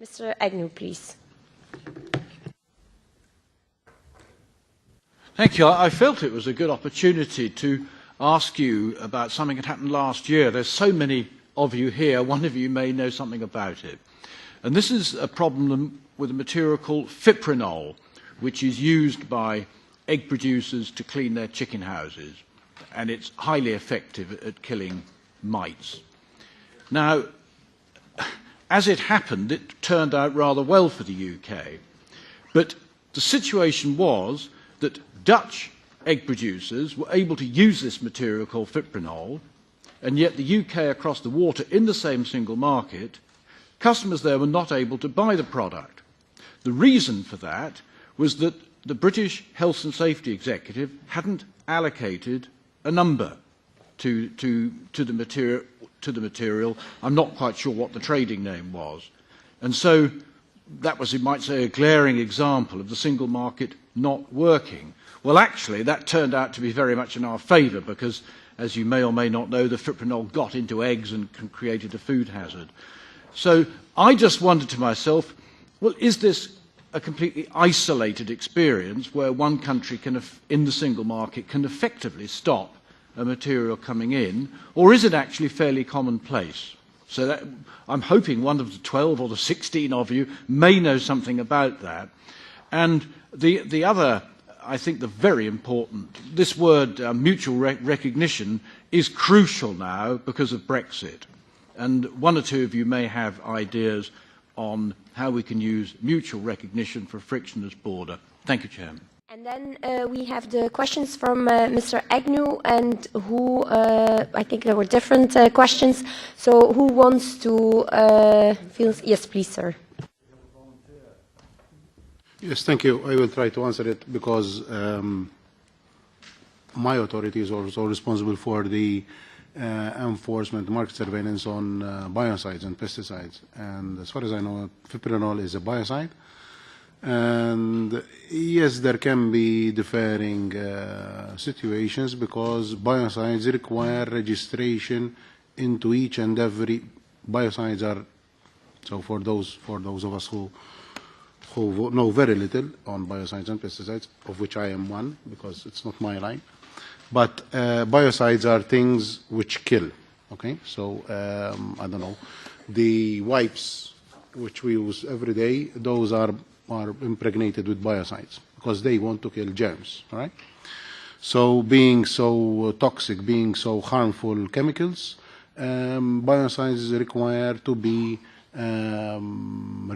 Mr. Agnew, please. Thank you. I felt it was a good opportunity to ask you about something that happened last year. There's so many of you here, one of you may know something about it. And this is a problem with a material called fipronil, which is used by egg producers to clean their chicken houses. And it's highly effective at killing mites. Now, as it happened, it turned out rather well for the UK. But the situation was that Dutch egg producers were able to use this material called fipronil, and yet the UK across the water in the same single market, customers there were not able to buy the product. The reason for that was that the British Health and Safety Executive hadn't allocated a number to the material. I'm not quite sure what the trading name was. And so that was, you might say, a glaring example of the single market not working. Well, actually, that turned out to be very much in our favour because, as you may or may not know, the fipronil got into eggs and created a food hazard. So I just wondered to myself, well, is this a completely isolated experience where one country can, in the single market can effectively stop a material coming in, or is it actually fairly commonplace? So that, I'm hoping one of the 12 or the 16 of you may know something about that. And the other, I think the very important, this word mutual recognition is crucial now because of Brexit. And one or two of you may have ideas on how we can use mutual recognition for a frictionless border. Thank you, Chairman. And then we have the questions from Mr. Agnew, and who, I think there were different questions. So who wants to, yes, please, sir. Yes, thank you. I will try to answer it because my authority is also responsible for the enforcement, market surveillance on biocides and pesticides. And as far as I know, fipronil is a biocide. And yes, there can be differing situations because biocides require registration into each and every. Biocides are, so for those of us who know very little on biocides and pesticides, of which I am one because it's not my line. But biocides are things which kill. Okay, so I don't know, the wipes which we use every day, those are impregnated with biocides because they want to kill germs, all right? So being so toxic, being so harmful chemicals, biocides require to be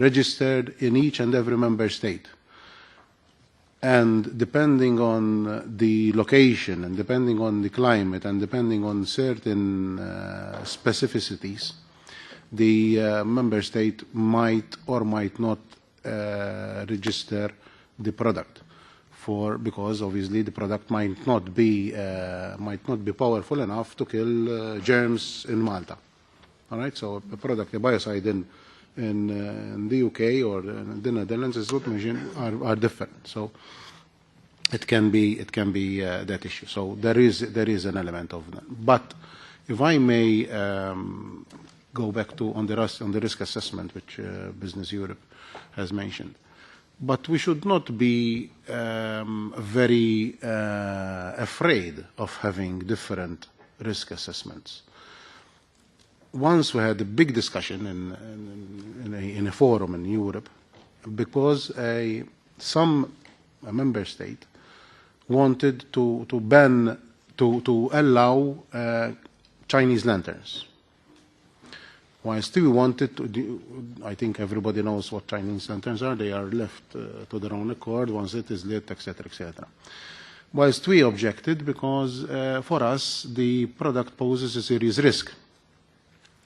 registered in each and every member state. And depending on the location and depending on the climate and depending on certain specificities, the member state might or might not register the product because obviously the product might not be powerful enough to kill germs in Malta. All right, so a product, a biocide in the UK or in the Netherlands, as what mentioned, are different. So it can be that issue. So there is an element of that. But if I may go back to on the risk assessment, which Business Europe has mentioned. But we should not be very afraid of having different risk assessments. Once we had a big discussion in a forum in Europe because some member state wanted to ban, to allow Chinese lanterns. Whilst we wanted to do, I think everybody knows what Chinese lanterns are. They are left to their own accord once it is lit, etc., etc. Whilst we objected because for us the product poses a serious risk.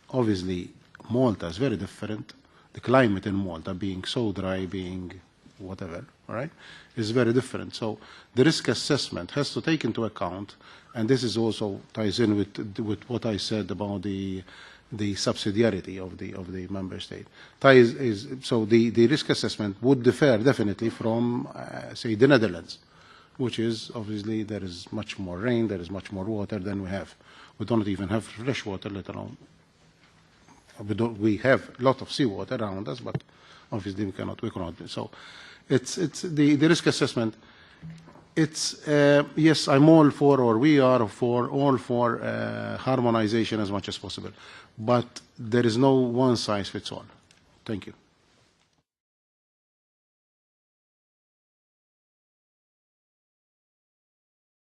Obviously, Malta is very different. The climate in Malta, being so dry, being whatever, all right, is very different. So the risk assessment has to take into account, and this is also ties in with what I said about the subsidiarity of the member state. So the risk assessment would differ definitely from, say, the Netherlands, which is obviously there is much more rain, there is much more water than we have. We don't even have fresh water, let alone We have a lot of seawater around us, but obviously we cannot. So it's the risk assessment. It's yes, I'm all for, or we are all for harmonization as much as possible, but there is no one size fits all. Thank you.